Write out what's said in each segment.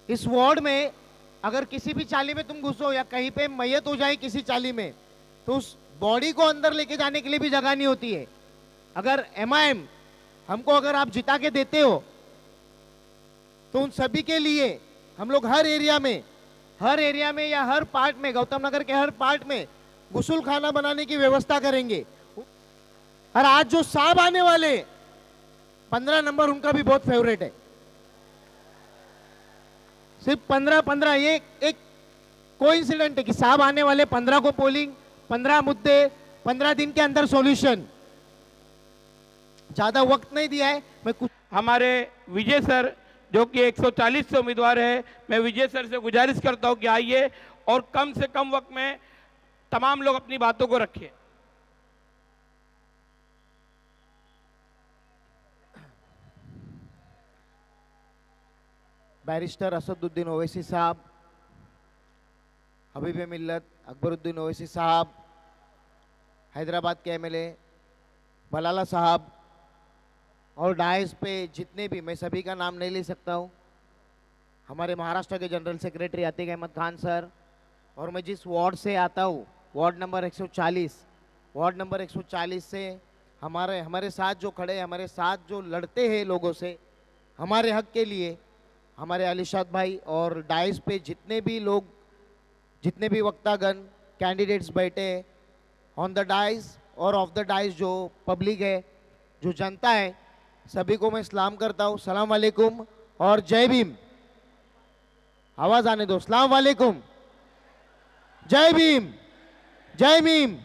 इस वार्ड में अगर किसी भी चाली में तुम घुसो या कहीं पे मैयत हो जाए किसी चाली में, तो उस बॉडी को अंदर लेके जाने के लिए भी जगह नहीं होती है। अगर एमआईएम हमको अगर आप जिता के देते हो तो उन सभी के लिए हम लोग हर एरिया में या हर पार्ट में, गौतम नगर के हर पार्ट में गुसल खाना बनाने की व्यवस्था करेंगे। और आज जो साहब आने वाले 15 नंबर उनका भी बहुत फेवरेट है। सिर्फ 15 ये एक कोइंसिडेंट है कि साहब आने वाले 15 को पोलिंग, 15 मुद्दे, 15 दिन के अंदर सॉल्यूशन। ज्यादा वक्त नहीं दिया है। मैं कुछ हमारे विजय सर जो कि 140 से उम्मीदवार है, मैं विजय सर से गुजारिश करता हूं कि आइए और कम से कम वक्त में तमाम लोग अपनी बातों को रखें। बैरिस्टर असदुद्दीन ओवैसी साहब, हबीब मिल्लत अकबरुद्दीन ओवैसी साहब, हैदराबाद के एमएलए बलाला साहब, और डायस पे जितने भी, मैं सभी का नाम नहीं ले सकता हूँ, हमारे महाराष्ट्र के general secretary Atiq Ahmed Khan sir, और मैं जिस वार्ड से आता हूँ वार्ड नंबर 140 से हमारे साथ जो खड़े, हमारे साथ जो लड़ते हैं लोगों से हमारे हक के लिए, हमारे अलीशाद भाई, और डाइस पे जितने भी लोग, जितने भी वक्तागण कैंडिडेट्स बैठे ऑन द डाइस और ऑफ द डाइस, जो पब्लिक है, जो जनता है, सभी को मैं सलाम करता हूँ। सलाम वालेकुम और जय भीम। आवाज आने दो। सलाम वालेकुम, जय भीम, जय भीम।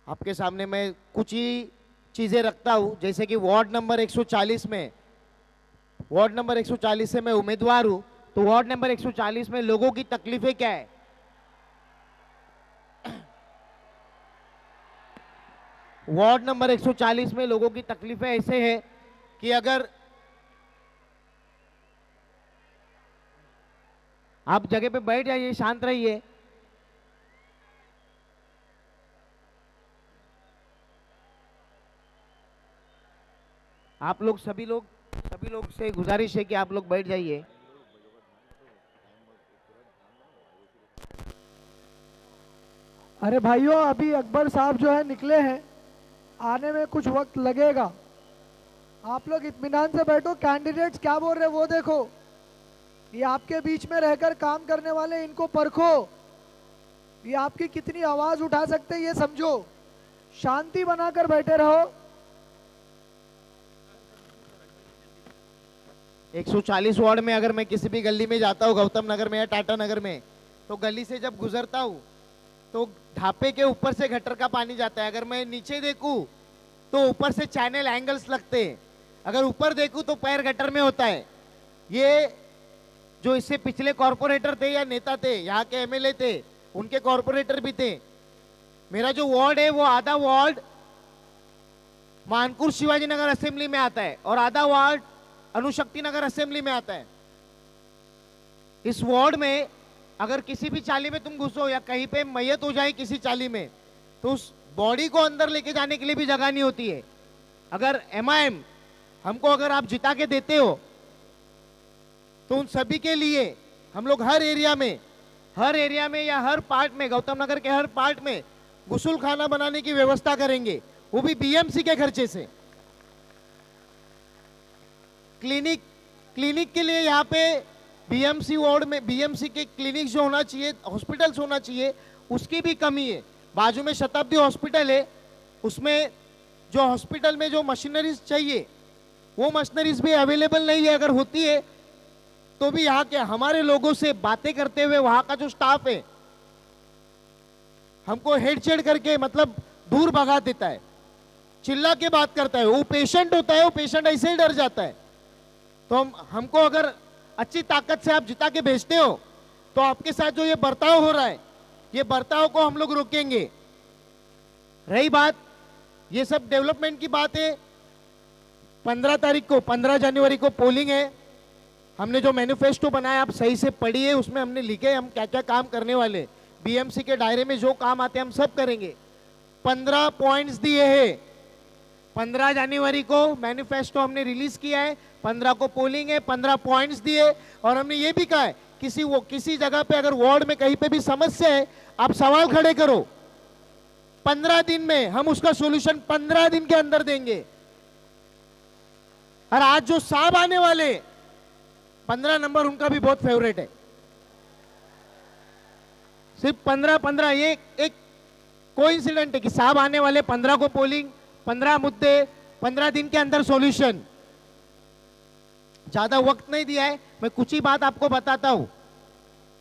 आपके सामने मैं कुछ ही चीजें रखता हूं, जैसे कि वार्ड नंबर 140 से मैं उम्मीदवार हूं, तो वार्ड नंबर 140 में लोगों की तकलीफें क्या है। वार्ड नंबर 140 में लोगों की तकलीफें ऐसे है कि अगर आप जगह पे बैठ जाइए, शांत रहिए। आप लोग सभी लोग से गुजारिश है कि आप लोग बैठ जाइए। अरे भाइयों, अभी अकबर साहब जो है निकले हैं, आने में कुछ वक्त लगेगा। आप लोग इत्मीनान से बैठो। कैंडिडेट्स क्या बोल रहे हैं वो देखो। ये आपके बीच में रहकर काम करने वाले, इनको परखो। ये आपकी कितनी आवाज उठा सकते हैं ये समझो। शांति बनाकर बैठे रहो। 140 वार्ड में अगर मैं किसी भी गली में जाता हूँ, गौतम नगर में या टाटा नगर में, तो गली से जब गुजरता हूँ तो ढापे के ऊपर से गटर का पानी जाता है। अगर मैं नीचे देखूं तो ऊपर से चैनल एंगल्स लगते हैं। अगर ऊपर देखूं तो पैर गटर में होता है। ये जो इससे पिछले कॉर्पोरेटर थे या नेता थे, यहाँ के एमएलए थे, उनके कॉर्पोरेटर भी थे। मेरा जो वार्ड है वो आधा वार्ड मानपुर शिवाजी नगर असेंबली में आता है और आधा वार्ड अणुशक्ति नगर असेंबली में आता है। इस वार्ड में अगर किसी भी चाली में तुम घुसो या कहीं पे मैयत हो जाए किसी चाली में, तो उस बॉडी को अंदर लेके जाने के लिए भी जगह नहीं होती है। अगर एमआईएम हमको अगर आप जिता के देते हो तो उन सभी के लिए हम लोग हर एरिया में या हर पार्ट में, गौतम नगर के हर पार्ट में गुसल खाना बनाने की व्यवस्था करेंगे, वो भी बीएमसी के खर्चे से। क्लिनिक के लिए यहाँ पे बीएमसी वार्ड में, बीएमसी के क्लिनिक जो होना चाहिए, हॉस्पिटल्स होना चाहिए, उसकी भी कमी है। बाजू में शताब्दी हॉस्पिटल है, उसमें जो हॉस्पिटल में जो मशीनरीज चाहिए वो मशीनरीज भी अवेलेबल नहीं है। अगर होती है तो भी यहाँ के हमारे लोगों से बातें करते हुए वहां का जो स्टाफ है हमको हेडचेड करके, मतलब दूर भगा देता है, चिल्ला के बात करता है। वो पेशेंट होता है, वो पेशेंट ऐसे ही डर जाता है। तो हमको अगर अच्छी ताकत से आप जिता के भेजते हो तो आपके साथ जो ये बर्ताव हो रहा है, ये बर्ताव को हम लोग रोकेंगे। रही बात, ये सब डेवलपमेंट की बात है। 15 जनवरी को पोलिंग है। हमने जो मैनिफेस्टो बनाया आप सही से पढ़िए, उसमें हमने लिखे हम क्या क्या काम करने वाले। बीएमसी के दायरे में जो काम आते हैं हम सब करेंगे। 15 पॉइंट्स दिए हैं। 15 जनवरी को मैनिफेस्टो हमने रिलीज किया है। 15 को पोलिंग है, 15 पॉइंट्स दिए और हमने ये भी कहा है किसी जगह पे अगर वार्ड में कहीं पे भी समस्या है आप सवाल खड़े करो, 15 दिन में हम उसका सॉल्यूशन 15 दिन के अंदर देंगे। और आज जो साहब आने वाले 15 नंबर उनका भी बहुत फेवरेट है, सिर्फ 15 ये एक कोइंसिडेंट है कि साहब आने वाले 15 को पोलिंग, 15 मुद्दे, 15 दिन के अंदर सॉल्यूशन। ज्यादा वक्त नहीं दिया है, मैं कुछ ही बात आपको बताता हूं।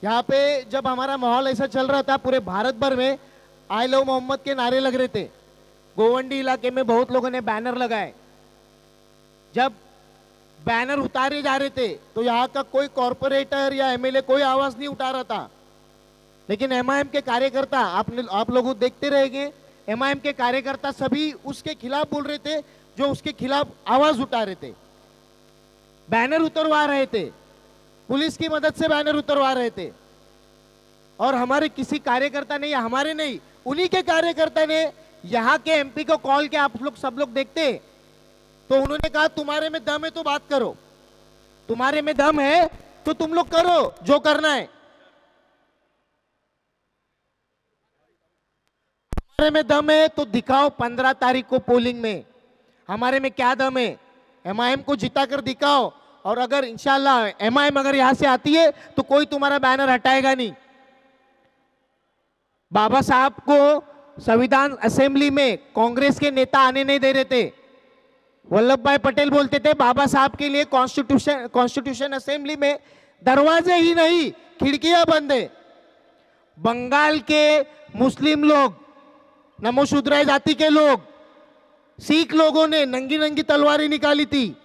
यहाँ पे जब हमारा माहौल ऐसा चल रहा था, पूरे भारत भर में आई लव मोहम्मद के नारे लग रहे थे, गोवंडी इलाके में बहुत लोगों ने बैनर लगाए। जब बैनर उतारे जा रहे थे तो यहाँ का कोई कॉर्पोरेटर या एमएलए कोई आवाज नहीं उठा रहा था, लेकिन एमआईएम के कार्यकर्ता आप लोग देखते रहेंगे, एमआईएम के कार्यकर्ता सभी उसके खिलाफ बोल रहे थे, जो उसके खिलाफ आवाज उठा रहे थे, बैनर उतरवा रहे थे, पुलिस की मदद से बैनर उतरवा रहे थे। और हमारे किसी कार्यकर्ता ने, या हमारे नहीं, उन्हीं के कार्यकर्ता ने यहाँ के एमपी को कॉल किया, आप लोग सब लोग देखते, तो उन्होंने कहा तुम्हारे में दम है तो बात करो, तुम्हारे में दम है तो तुम लोग करो जो करना है, हमारे में दम है तो दिखाओ 15 तारीख को पोलिंग में हमारे में क्या दम है, एमआईएम को जिताकर दिखाओ। और अगर इंशाल्लाह एमआईएम अगर यहां से आती है तो कोई तुम्हारा बैनर हटाएगा नहीं। बाबा साहब को संविधान असेंबली में कांग्रेस के नेता आने नहीं दे रहे थे, वल्लभ भाई पटेल बोलते थे बाबा साहब के लिए कॉन्स्टिट्यूशन असेंबली में दरवाजे ही नहीं खिड़कियां बंद है। बंगाल के मुस्लिम लोग, नमोशूद्राय जाति के लोग, सिख लोगों ने नंगी नंगी तलवारें निकाली थी।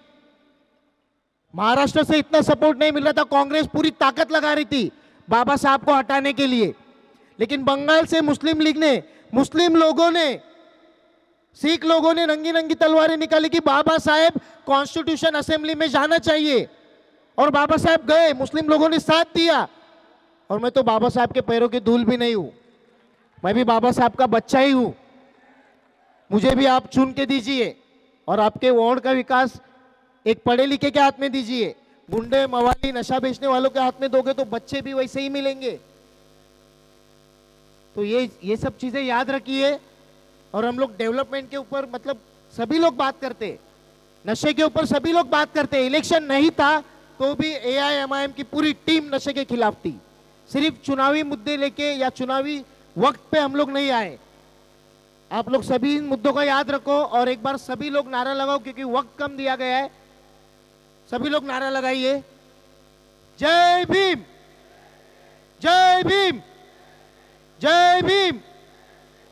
महाराष्ट्र से इतना सपोर्ट नहीं मिल रहा था, कांग्रेस पूरी ताकत लगा रही थी बाबा साहब को हटाने के लिए, लेकिन बंगाल से मुस्लिम लीग ने, मुस्लिम लोगों ने, सिख लोगों ने नंगी नंगी तलवारें निकाली कि बाबा साहब कॉन्स्टिट्यूशन असेंबली में जाना चाहिए, और बाबा साहब गए, मुस्लिम लोगों ने साथ दिया। और मैं तो बाबा साहब के पैरों की धूल भी नहीं हूं, मैं भी बाबा साहब का बच्चा ही हूं, मुझे भी आप चुन के दीजिए और आपके वार्ड का विकास एक पढ़े लिखे के हाथ में दीजिए। गुंडे मवाली नशा बेचने वालों के हाथ में दोगे तो बच्चे भी वैसे ही मिलेंगे। तो ये सब चीजें याद रखिए। और हम लोग डेवलपमेंट के ऊपर मतलब सभी लोग बात करते, नशे के ऊपर सभी लोग बात करते। इलेक्शन नहीं था तो भी एआईएमआईएम की पूरी टीम नशे के खिलाफ थी। सिर्फ चुनावी मुद्दे लेके या चुनावी वक्त पे हम लोग नहीं आए। आप लोग सभी इन मुद्दों का याद रखो और एक बार सभी लोग नारा लगाओ, क्योंकि वक्त कम दिया गया है। सभी लोग नारा लगाइए, जय भीम, जय भीम, जय भीम।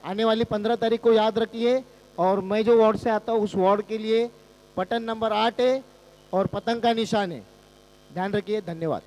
आने वाली 15 तारीख को याद रखिए। और मैं जो वार्ड से आता हूँ उस वार्ड के लिए बटन नंबर 8 है और पतंग का निशान है, ध्यान रखिए। धन्यवाद।